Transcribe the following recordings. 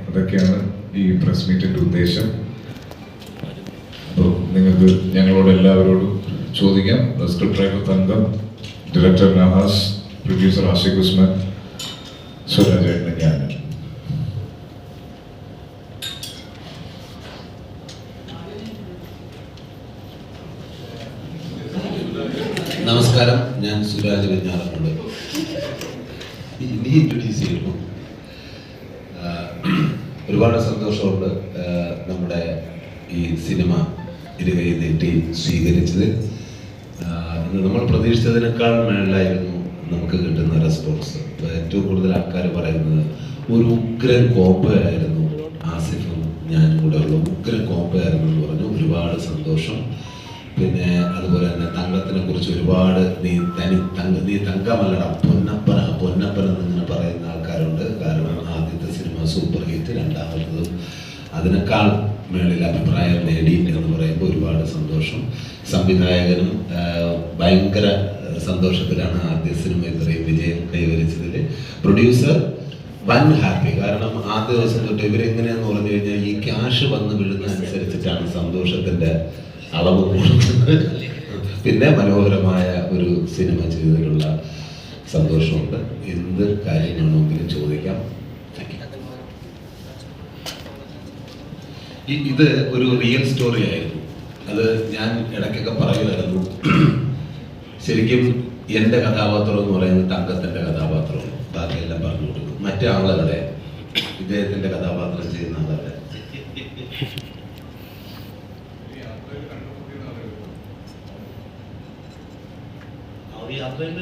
അതൊക്കെയാണ് ഈ പ്രസ് മീറ്റിന്റെ ഉദ്ദേശം. അപ്പോൾ നിങ്ങൾക്ക് ഞങ്ങളോട് എല്ലാവരോടും ചോദിക്കാം. സ്ക്രിപ്റ്റ് റൈറ്റർ തങ്കം, ഡയറക്ടർ നഹാസ്, പ്രൊഡ്യൂസർ ആഷിഖ് ഉസ്മാൻ, സ്വരാജേട്ടൻ, ഞാൻ. നമസ്കാരം, ഞാൻ സുരാജ് വെഞ്ഞാറമ്മൂട്. ഇനി ഇൻട്രൊഡ്യൂസ് ചെയ്യുന്നു. ഒരുപാട് സന്തോഷമുണ്ട് നമ്മുടെ ഈ സിനിമ ഇരുകൈ നീട്ടി സ്വീകരിച്ചത്. നമ്മൾ പ്രതീക്ഷിച്ചതിനേക്കാൾ മേളിലായിരുന്നു നമുക്ക് കിട്ടുന്ന റെസ്പോൺസ്. ഏറ്റവും കൂടുതൽ ആൾക്കാർ പറയുന്നത് ഒരു ഉഗ്രൻ കോമ്പയായിരുന്നു, ആസിഫും ഞാനും കൂടെ ഉള്ള ഉഗ്രൻ കോമ്പയായിരുന്നു എന്ന് പറഞ്ഞു. ഒരുപാട് സന്തോഷം. പിന്നെ അതുപോലെ തന്നെ തങ്കത്തിനെ കുറിച്ച് ഒരുപാട് നീ തങ്കമല്ലട പൊന്നപ്പൻ എന്നിങ്ങനെ പറയുന്ന ആൾക്കാരുണ്ട്. കാരണം ആദ്യത്തെ സിനിമ സൂപ്പർ ഹിറ്റ്, രണ്ടാമത്തതും അതിനേക്കാൾ മേളിൽ അഭിപ്രായം നേടി എന്ന് പറയുമ്പോൾ ഒരുപാട് സന്തോഷം. സംവിധായകനും ഭയങ്കര സന്തോഷത്തിലാണ് ആദ്യ സിനിമ ഇത്രയും വിജയം കൈവരിച്ചതിൽ. പ്രൊഡ്യൂസർ വൻ ഹാപ്പി. കാരണം ആദ്യ ദിവസം തൊട്ട് ഇവരെങ്ങനെയാന്ന് പറഞ്ഞു കഴിഞ്ഞാൽ ഈ ക്യാഷ് വന്ന് വീഴുന്ന അനുസരിച്ചിട്ടാണ് സന്തോഷത്തിൻ്റെ അളവ് കൂടുന്നത്. പിന്നെ മനോഹരമായ ഒരു സിനിമ ചെയ്തതിലുള്ള സന്തോഷമുണ്ട്. എന്ത് കാര്യമാണെങ്കിലും ചോദിക്കാം. ഇത് ഒരു റിയൽ സ്റ്റോറി ആയിരുന്നു. അത് ഞാൻ ഇടയ്ക്കൊക്കെ പറയുമായിരുന്നു. ശരിക്കും എൻ്റെ കഥാപാത്രം എന്ന് പറയുന്നത് തങ്കത്തിൻ്റെ കഥാപാത്രമാണ്. ബാക്കിയെല്ലാം പറഞ്ഞു കൊടുക്കും. മറ്റേ ആളുകളുടെ ഇദ്ദേഹത്തിൻ്റെ കഥാപാത്രം ചെയ്യുന്ന ആളുകളുടെ യാത്രയിൽ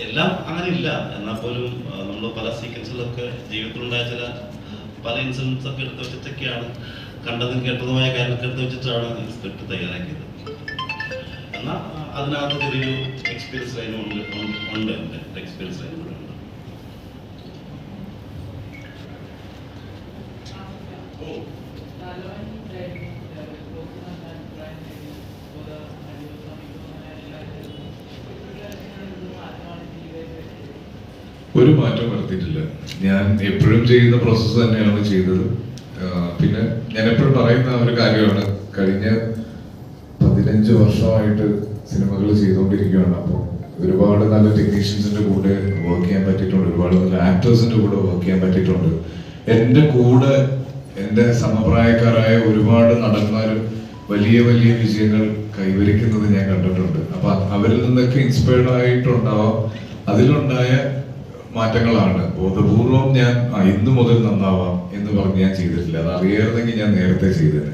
എല്ലാം അങ്ങനെ ഇല്ല. എന്നാൽ പോലും നമ്മൾ പല സീക്വൻസിലൊക്കെ ജീവിതത്തിലുണ്ടായ ചില പല ഇൻസിഡൻസ് ഒക്കെ എടുത്ത് വെച്ചിട്ടൊക്കെയാണ്, കണ്ടതും കേട്ടതുമായ കാര്യങ്ങളൊക്കെ എടുത്ത് വെച്ചിട്ടാണ് ഈ സ്ക്രിപ്റ്റ് തയ്യാറാക്കിയത്. എന്നാൽ അതിനകത്ത് ചെറിയൊരു എക്സ്പീരിയൻസ് ലൈനും ഉണ്ട്. എക്സ്പീരിയൻസ് ലൈനും കൂടെ ഉണ്ട്. ഒരു മാറ്റം വരുത്തിയിട്ടില്ല. ഞാൻ എപ്പോഴും ചെയ്യുന്ന പ്രോസസ്സ് തന്നെയാണ് ചെയ്തത്. പിന്നെ ഞാൻ എപ്പോഴും പറയുന്ന ഒരു കാര്യമാണ്, കഴിഞ്ഞ 15 വർഷമായിട്ട് സിനിമകൾ ചെയ്തുകൊണ്ടിരിക്കുകയാണ്. അപ്പോൾ ഒരുപാട് നല്ല ടെക്നീഷ്യൻസിന്റെ കൂടെ വർക്ക് ചെയ്യാൻ പറ്റിയിട്ടുണ്ട്, ഒരുപാട് നല്ല ആക്ടേഴ്സിന്റെ കൂടെ വർക്ക് ചെയ്യാൻ പറ്റിയിട്ടുണ്ട്. എൻ്റെ കൂടെ എൻ്റെ സമപ്രായക്കാരായ ഒരുപാട് നടന്മാരും വലിയ വലിയ വിജയങ്ങൾ കൈവരിക്കുന്നത് ഞാൻ കണ്ടിട്ടുണ്ട്. അപ്പൊ അവരിൽ നിന്നൊക്കെ ഇൻസ്പയർഡ് ആയിട്ടുണ്ടാവാം. അതിലുണ്ടായ മാറ്റങ്ങളാണ് ബോധപൂർവം ഞാൻ ഇന്നു മുതൽ നന്നാവാം എന്ന് പറഞ്ഞ് ഞാൻ ചെയ്തിട്ടില്ല. അത് അറിയായിരുന്നെങ്കിൽ ഞാൻ നേരത്തെ ചെയ്തത്.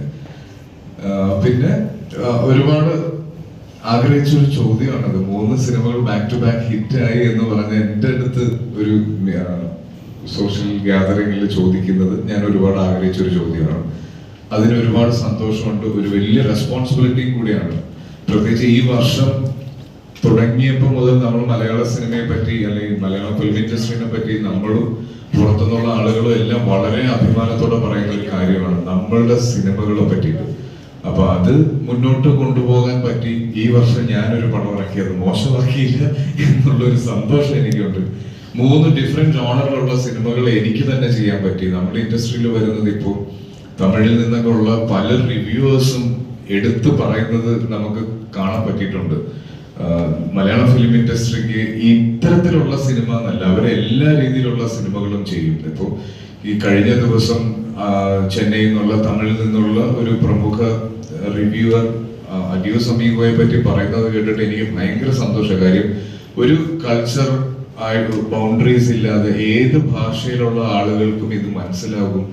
പിന്നെ ഒരുപാട് ആഗ്രഹിച്ചൊരു ചോദ്യമാണത്. 3 സിനിമകൾ ബാക്ക് ടു ബാക്ക് ഹിറ്റായി എന്ന് പറഞ്ഞ് എൻ്റെ അടുത്ത് ഒരു സോഷ്യൽ ഗ്യാതറിംഗിൽ ചോദിക്കുന്നത് ഞാൻ ഒരുപാട് ആഗ്രഹിച്ചൊരു ചോദ്യമാണ്. അതിന് ഒരുപാട് സന്തോഷമുണ്ട്. ഒരു വലിയ റെസ്പോൺസിബിലിറ്റിയും കൂടിയാണ്. പ്രത്യേകിച്ച് ഈ വർഷം തുടങ്ങിയപ്പോൾ മുതൽ നമ്മൾ മലയാള സിനിമയെ പറ്റി അല്ലെങ്കിൽ മലയാള ഫിലിം ഇൻഡസ്ട്രീനെ പറ്റി നമ്മളും പുറത്തുനിന്നുള്ള ആളുകളും എല്ലാം വളരെ അഭിമാനത്തോടെ പറയുന്ന ഒരു കാര്യമാണ് നമ്മളുടെ സിനിമകളെ പറ്റിയിട്ട്. അപ്പൊ അത് മുന്നോട്ട് കൊണ്ടുപോകാൻ പറ്റി. ഈ വർഷം ഞാനൊരു പടം ഇറക്കിയത് മോശമാക്കിയില്ല എന്നുള്ളൊരു സന്തോഷം എനിക്കുണ്ട്. 3 ഡിഫറെന്റ് ജോണറിലുള്ള സിനിമകൾ എനിക്ക് തന്നെ ചെയ്യാൻ പറ്റി. നമ്മുടെ ഇൻഡസ്ട്രിയിൽ വരുന്നത് ഇപ്പോൾ തമിഴിൽ നിന്നൊക്കെ ഉള്ള പല റിവ്യൂവേഴ്സും എടുത്തു പറയുന്നത് നമുക്ക് കാണാൻ പറ്റിയിട്ടുണ്ട്. മലയാള ഫിലിം ഇൻഡസ്ട്രിക്ക് ഇത്തരത്തിലുള്ള സിനിമ എന്നല്ല, അവരെല്ലാ രീതിയിലുള്ള സിനിമകളും ചെയ്യും. ഇപ്പോൾ ഈ കഴിഞ്ഞ ദിവസം ചെന്നൈയിൽ നിന്നുള്ള തമിഴിൽ നിന്നുള്ള ഒരു പ്രമുഖ റിവ്യൂവർ അഡിയോസ് അമീഗോയെ പറ്റി പറയുന്നത് കേട്ടിട്ട് എനിക്ക് ഭയങ്കര സന്തോഷം. കാര്യം ഒരു കൾച്ചർ ആയിട്ട് ബൗണ്ടറീസ് ഇല്ലാതെ ഏത് ഭാഷയിലുള്ള ആളുകൾക്കും ഇത് മനസ്സിലാകും.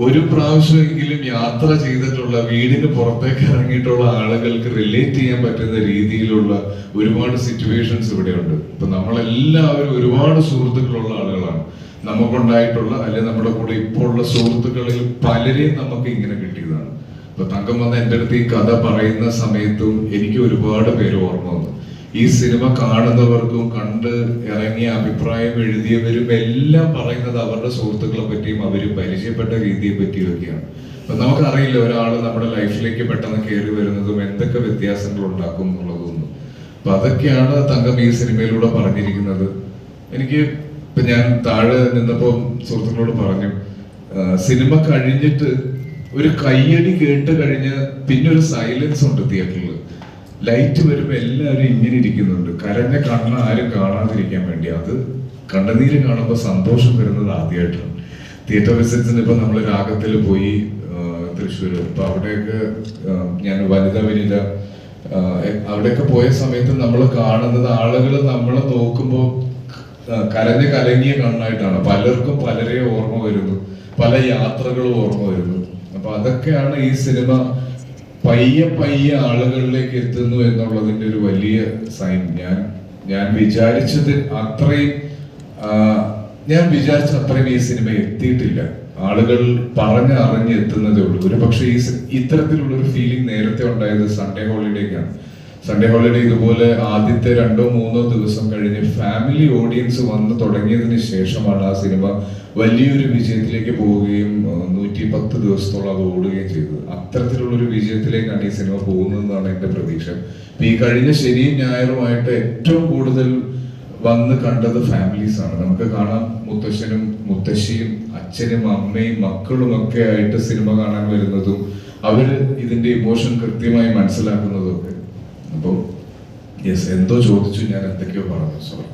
ഒരു പ്രാവശ്യമെങ്കിലും യാത്ര ചെയ്തിട്ടുള്ള, വീടിന് പുറത്തേക്ക് ഇറങ്ങിയിട്ടുള്ള ആളുകൾക്ക് റിലേറ്റ് ചെയ്യാൻ പറ്റുന്ന രീതിയിലുള്ള ഒരുപാട് സിറ്റുവേഷൻസ് ഇവിടെയുണ്ട്. ഇപ്പൊ നമ്മളെല്ലാവരും ഒരുപാട് സുഹൃത്തുക്കളുള്ള ആളുകളാണ്. നമുക്കുണ്ടായിട്ടുള്ള അല്ലെങ്കിൽ നമ്മുടെ കൂടെ ഇപ്പോൾ ഉള്ള സുഹൃത്തുക്കളിൽ പലരെയും നമുക്ക് ഇങ്ങനെ കിട്ടിയതാണ്. ഇപ്പൊ തങ്കം വന്ന് എൻ്റെ അടുത്ത് ഈ കഥ പറയുന്ന സമയത്തും എനിക്ക് ഒരുപാട് പേര് ഓർമ്മ വന്നു. ഈ സിനിമ കാണുന്നവർക്കും കണ്ട് ഇറങ്ങിയ അഭിപ്രായം എഴുതിയവരും എല്ലാം പറയുന്നത് അവരുടെ സുഹൃത്തുക്കളെ പറ്റിയും അവർ പരിചയപ്പെട്ട രീതിയെ പറ്റിയും ഒക്കെയാണ്. അപ്പൊ നമുക്കറിയില്ല ഒരാൾ നമ്മുടെ ലൈഫിലേക്ക് പെട്ടെന്ന് കയറി വരുന്നതും എന്തൊക്കെ വ്യത്യാസങ്ങൾ ഉണ്ടാക്കും എന്നുള്ളതൊന്നും. അപ്പൊ അതൊക്കെയാണ് തങ്കം ഈ സിനിമയിലൂടെ പറഞ്ഞിരിക്കുന്നത്. എനിക്ക് ഇപ്പൊ ഞാൻ താഴെ നിന്നപ്പോ സുഹൃത്തുക്കളോട് പറഞ്ഞു, സിനിമ കഴിഞ്ഞിട്ട് ഒരു കയ്യടി കേട്ട് കഴിഞ്ഞ് പിന്നെ ഒരു സൈലൻസ് ഉണ്ട് തിയേറ്ററിൽ. ലൈറ്റ് വരുമ്പോ എല്ലാവരും ഇങ്ങനെ ഇരിക്കുന്നുണ്ട്, കരഞ്ഞ കണ്ണ് ആരും കാണാതിരിക്കാൻ വേണ്ടി. അത് കണ്ണുനീര് കാണുമ്പോൾ സന്തോഷം വരുന്നത് ആദ്യമായിട്ടാണ്. തിയേറ്റർ വിസിറ്റ്സിന് ഇപ്പൊ നമ്മൾ രാഗത്തിൽ പോയി തൃശ്ശൂർ, ഇപ്പൊ അവിടെയൊക്കെ ഞാൻ വനിത വിനിത അവിടെയൊക്കെ പോയ സമയത്ത് നമ്മൾ കാണുന്നത് ആളുകൾ നമ്മളെ നോക്കുമ്പോൾ കലങ്ങിയ കണ്ണായിട്ടാണ്. പലർക്കും പലരെ ഓർമ്മ വരുന്നു, പല യാത്രകളും ഓർമ്മ വരുന്നു. അപ്പൊ അതൊക്കെയാണ് ഈ സിനിമ പയ്യെ ആളുകളിലേക്ക് എത്തുന്നു എന്നുള്ളതിന്റെ ഒരു വലിയ സൈൻ. ഞാൻ വിചാരിച്ചത് അത്രയും ഈ സിനിമ എത്തിയിട്ടില്ല. ആളുകൾ അറിഞ്ഞ് എത്തുന്നതേ ഉള്ളൂ. ഒരു പക്ഷേ ഇത്തരത്തിലുള്ള ഒരു ഫീലിംഗ് നേരത്തെ ഉണ്ടായത് സൺഡേ ഹോളിഡേക്കാണ്. സൺഡേ ഹോളിഡേ ഇതുപോലെ ആദ്യത്തെ 2-3 ദിവസം കഴിഞ്ഞ് ഫാമിലി ഓഡിയൻസ് വന്ന് തുടങ്ങിയതിന് ശേഷമാണ് ആ സിനിമ വലിയൊരു വിജയത്തിലേക്ക് പോവുകയും 110 ദിവസത്തോളം അത് ഓടുകയും ചെയ്തത്. അത്തരത്തിലുള്ള ഒരു വിജയത്തിലേക്കാണ് ഈ സിനിമ പോകുന്നതെന്നാണ് എന്റെ പ്രതീക്ഷ. ഈ കഴിഞ്ഞ ശനിയും ഞായറുമായിട്ട് ഏറ്റവും കൂടുതൽ വന്ന് കണ്ടത് ഫാമിലീസ് ആണ്. നമുക്ക് കാണാം, മുത്തശ്ശനും മുത്തശ്ശിയും അച്ഛനും അമ്മയും മക്കളും ഒക്കെ ആയിട്ട് സിനിമ കാണാൻ വരുന്നതും അവര് ഇതിന്റെ ഇമോഷൻ കൃത്യമായി മനസ്സിലാക്കുന്നതും ഒക്കെ. അപ്പൊ യെസ്, എന്തോ ചോദിച്ചു, ഞാൻ എന്തൊക്കെയോ പറഞ്ഞു, സോറി.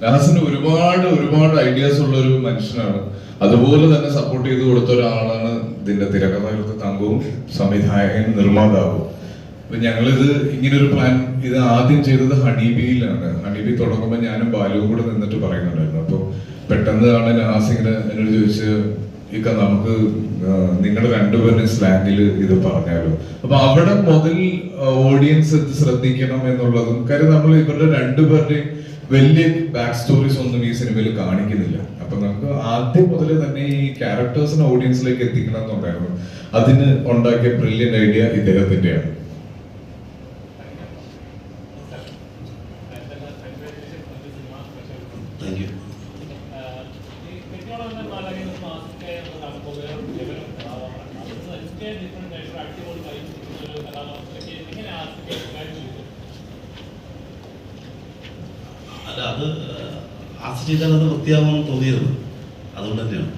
നഹാസിന് ഒരുപാട് ഐഡിയാസ് ഉള്ള ഒരു മനുഷ്യനാണ്. അതുപോലെ തന്നെ സപ്പോർട്ട് ചെയ്ത് കൊടുത്ത ഒരാളാണ് ഇതിന്റെ തിരക്കഥാകൃത്ത് തങ്കവും സംവിധായകൻ നിർമ്മാതാവും. അപ്പൊ ഞങ്ങളിത് ഇങ്ങനൊരു പ്ലാൻ ഇത് ആദ്യം ചെയ്തത് ഹണീബിയിലാണ്. ഹണീബി തുടങ്ങുമ്പോൾ ഞാനും ബാലുവും കൂടെ നിന്നിട്ട് പറയുന്നുണ്ടായിരുന്നു. അപ്പൊ പെട്ടെന്നാണ് നഹാസ് ഇങ്ങനെ എന്നോട് ചോദിച്ച്, ഇക്ക നമുക്ക് നിങ്ങളുടെ രണ്ടുപേരുടെ സ്ലാങ്ങിൽ ഇത് പറഞ്ഞാലോ. അപ്പൊ അവിടെ മുതൽ ഓഡിയൻസ് ശ്രദ്ധിക്കണം എന്നുള്ളതും, കാര്യം നമ്മൾ ഇവരുടെ രണ്ടുപേരുടെയും വലിയ ബാക്ക് സ്റ്റോറീസ് ഒന്നും ഈ സിനിമയിൽ കാണിക്കുന്നില്ല. അപ്പൊ നമുക്ക് ആദ്യം മുതൽ തന്നെ ഈ ക്യാരക്ടേഴ്സിനെ ഓഡിയൻസിലേക്ക് എത്തിക്കണം എന്നുണ്ടായിരുന്നു. അതിന് ഉണ്ടാക്കിയ ബ്രില്യന്റ് ഐഡിയ ഇദ്ദേഹത്തിന്റെയാണ്. അല്ല, അത് ആസ്വദിച്ചാൽ അത് വൃത്തിയാകുമെന്ന് തോന്നിയത് അതുകൊണ്ട് തന്നെയാണ്.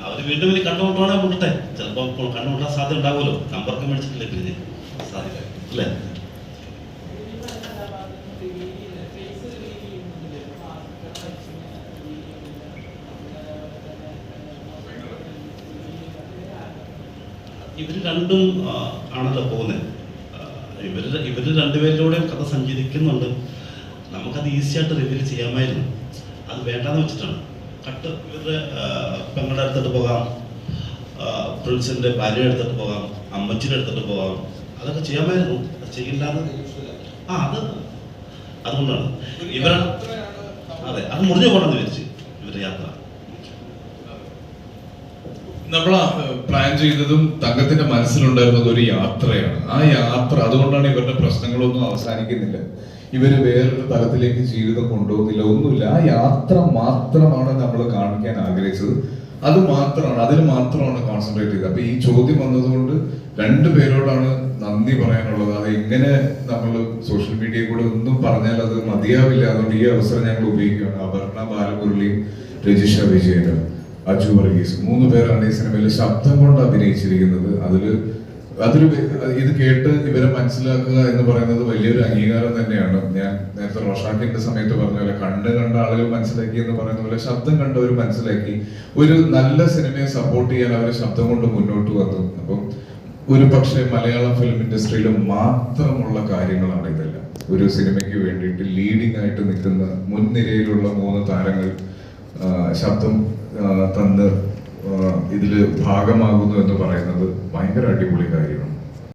അവര് വീണ്ടും ഇനി കണ്ടുമുട്ടുവാണെങ്കിൽ കൊണ്ടട്ടെ, ചിലപ്പോൾ കണ്ടുമുട്ടാൻ സാധ്യത ഉണ്ടാവുമല്ലോ. നമ്പറൊക്കെ മേടിച്ചിട്ടില്ലേ പിന്നെ സാധ്യത അല്ലേ? ഇവര് രണ്ടും ആണല്ലോ പോകുന്നത്. ഇവര് രണ്ടുപേരിലൂടെയും കഥ സഞ്ചരിക്കുന്നുണ്ട്. നമുക്കത് ഈസിയായിട്ട് റിവീൽ ചെയ്യാമായിരുന്നു. അത് വേണ്ടാന്ന് വെച്ചിട്ടാണ്. കട്ട് ഇവരുടെ പെങ്ങളുടെ അടുത്തിട്ട് പോകാം, പ്രിൻസിന്റെ ഭാര്യ എടുത്തിട്ട് പോകാം, അമ്മച്ചിയുടെ എടുത്തിട്ട് പോകാം, അതൊക്കെ ചെയ്യാമായിരുന്നു. അത് ചെയ്യില്ലാന്ന് അതുകൊണ്ടാണ് ഇവർ അതെ അത് മുറിഞ്ഞു പോകണമെന്ന് വിചാരിച്ചു ഇവരുടെ യാത്ര. നമ്മൾ പ്ലാൻ ചെയ്തതും തങ്കത്തിന്റെ മനസ്സിലുണ്ടായിരുന്നത് ഒരു യാത്രയാണ്. ആ യാത്ര അതുകൊണ്ടാണ് ഇവരുടെ പ്രശ്നങ്ങളൊന്നും അവസാനിക്കുന്നില്ല. ഇവര് വേറൊരു തലത്തിലേക്ക് ജീവിതം കൊണ്ടുപോകുന്നില്ല, ഒന്നുമില്ല. ആ യാത്ര മാത്രമാണ് നമ്മൾ കാണിക്കാൻ ആഗ്രഹിച്ചത്. അതിൽ മാത്രമാണ് കോൺസെൻട്രേറ്റ് ചെയ്തത്. അപ്പൊ ഈ ചോദ്യം വന്നതുകൊണ്ട് രണ്ടുപേരോടാണ് നന്ദി പറയാനുള്ളത്. അത് എങ്ങനെ നമ്മൾ സോഷ്യൽ മീഡിയയിൽ കൂടെ ഒന്നും പറഞ്ഞാൽ അത് മതിയാവില്ല. അതുകൊണ്ട് ഈ അവസരം ഞങ്ങൾ ഉപയോഗിക്കുകയാണ്. അപർണ ബാലമുരളിയും രജിഷ വിജയനും അജു വർഗീസ് 3 പേരാണ് ഈ സിനിമയിൽ ശബ്ദം കൊണ്ട് അഭിനയിച്ചിരിക്കുന്നത്. അതൊരു ഇത് കേട്ട് ഇവരെ മനസ്സിലാക്കുക എന്ന് പറയുന്നത് വലിയൊരു അംഗീകാരം തന്നെയാണ്. ഞാൻ നേരത്തെ റോഷാക്കിന്റെ സമയത്ത് പറഞ്ഞ പോലെ കണ്ട ആളുകൾ മനസ്സിലാക്കി എന്ന് പറയുന്ന പോലെ ശബ്ദം കണ്ടവർ മനസ്സിലാക്കി. ഒരു നല്ല സിനിമയെ സപ്പോർട്ട് ചെയ്യാൻ അവരെ ശബ്ദം കൊണ്ട് മുന്നോട്ട് വന്നു. അപ്പം ഒരു പക്ഷേ മലയാളം ഫിലിം ഇൻഡസ്ട്രിയിൽ മാത്രമുള്ള കാര്യങ്ങളാണ് ഇതെല്ലാം. ഒരു സിനിമയ്ക്ക് വേണ്ടിയിട്ട് ലീഡിംഗ് ആയിട്ട് നിൽക്കുന്ന മുൻനിരയിലുള്ള 3 താരങ്ങൾ ശബ്ദം തന്ന് ഇതിൽ ഭാഗമാകുന്നു എന്ന് പറയുന്നത് ഭയങ്കര അടിപൊളി കാര്യമാണ്.